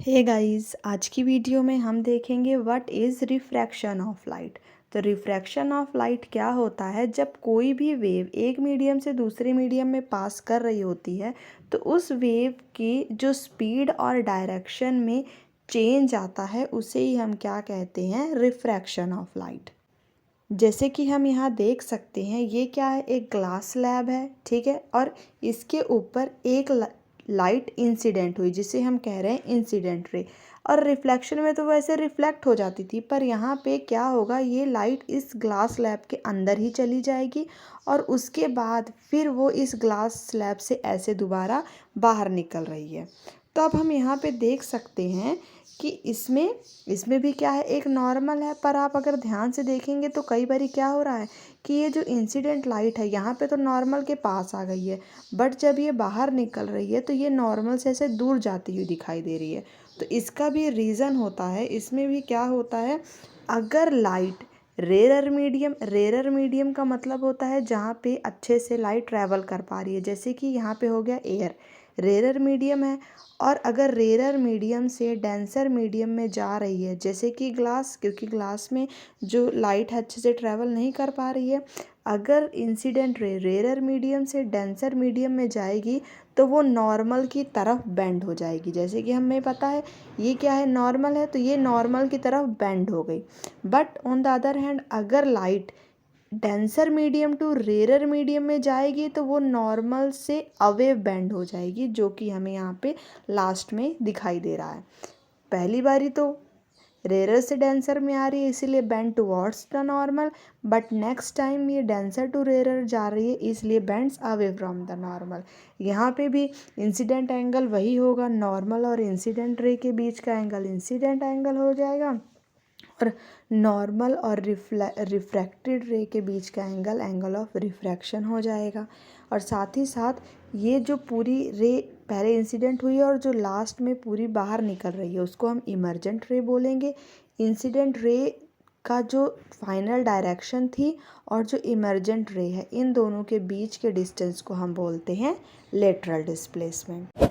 Hey guys, आज की video में हम देखेंगे what is refraction of light. तो रिफ्रैक्शन ऑफ लाइट क्या होता है? जब कोई भी वेव एक मीडियम से दूसरे मीडियम में पास कर रही होती है तो उस वेव की जो स्पीड और डायरेक्शन में चेंज आता है उसे ही हम क्या कहते हैं? Refraction of light. जैसे कि हम यहाँ देख सकते हैं, ये क्या है? एक ग्लास स्लैब है, ठीक है। और इसके ऊपर एक लाइट इंसिडेंट हुई जिसे हम कह रहे हैं इंसिडेंट रे। और रिफ्लेक्शन में तो वैसे रिफ्लेक्ट हो जाती थी, पर यहाँ पे क्या होगा, ये लाइट इस ग्लास स्लैब के अंदर ही चली जाएगी और उसके बाद फिर वो इस ग्लास स्लैब से ऐसे दोबारा बाहर निकल रही है। तो अब हम यहाँ पे देख सकते हैं कि इसमें भी क्या है, एक नॉर्मल है। पर आप अगर ध्यान से देखेंगे तो कई बार क्या हो रहा है कि ये जो इंसिडेंट लाइट है यहाँ पे तो नॉर्मल के पास आ गई है, बट जब ये बाहर निकल रही है तो ये नॉर्मल से ऐसे दूर जाती हुई दिखाई दे रही है। तो इसका भी रीज़न होता है। इसमें भी क्या होता है, अगर लाइट रेरर मीडियम का मतलब होता है जहाँ पे अच्छे से लाइट ट्रैवल कर पा रही है, जैसे कि यहाँ पे हो गया एयर, रेरर मीडियम है। और अगर रेरर मीडियम से डेंसर मीडियम में जा रही है, जैसे कि ग्लास, क्योंकि ग्लास में जो लाइट है अच्छे से ट्रैवल नहीं कर पा रही है, अगर इंसिडेंट रे रेरर मीडियम से डेंसर मीडियम में जाएगी तो वो नॉर्मल की तरफ बेंड हो जाएगी। जैसे कि हमें पता है ये क्या है, नॉर्मल है, तो ये नॉर्मल की तरफ बेंड हो गई। But on the other hand अगर light denser medium to rarer medium में जाएगी तो वो नॉर्मल से अवे बेंड हो जाएगी, जो कि हमें यहाँ पे लास्ट में दिखाई दे रहा है। पहली बारी तो रेरर से डेंसर में आ रही है इसीलिए bend towards the normal, but next time ये डेंसर टू रेरर जा रही है इसलिए bends away from the normal. यहाँ पे भी इंसिडेंट एंगल वही होगा, नॉर्मल और इंसिडेंट रे के बीच का एंगल इंसिडेंट एंगल हो जाएगा और नॉर्मल और रिफ्रैक्टेड रे के बीच का एंगल एंगल ऑफ रिफ्रैक्शन हो जाएगा। और साथ ही साथ ये जो पूरी रे पहले इंसिडेंट हुई है और जो लास्ट में पूरी बाहर निकल रही है उसको हम इमर्जेंट रे बोलेंगे। इंसिडेंट रे का जो फाइनल डायरेक्शन थी और जो इमर्जेंट रे है, इन दोनों के बीच के डिस्टेंस को हम बोलते हैं लेटरल डिस्प्लेसमेंट।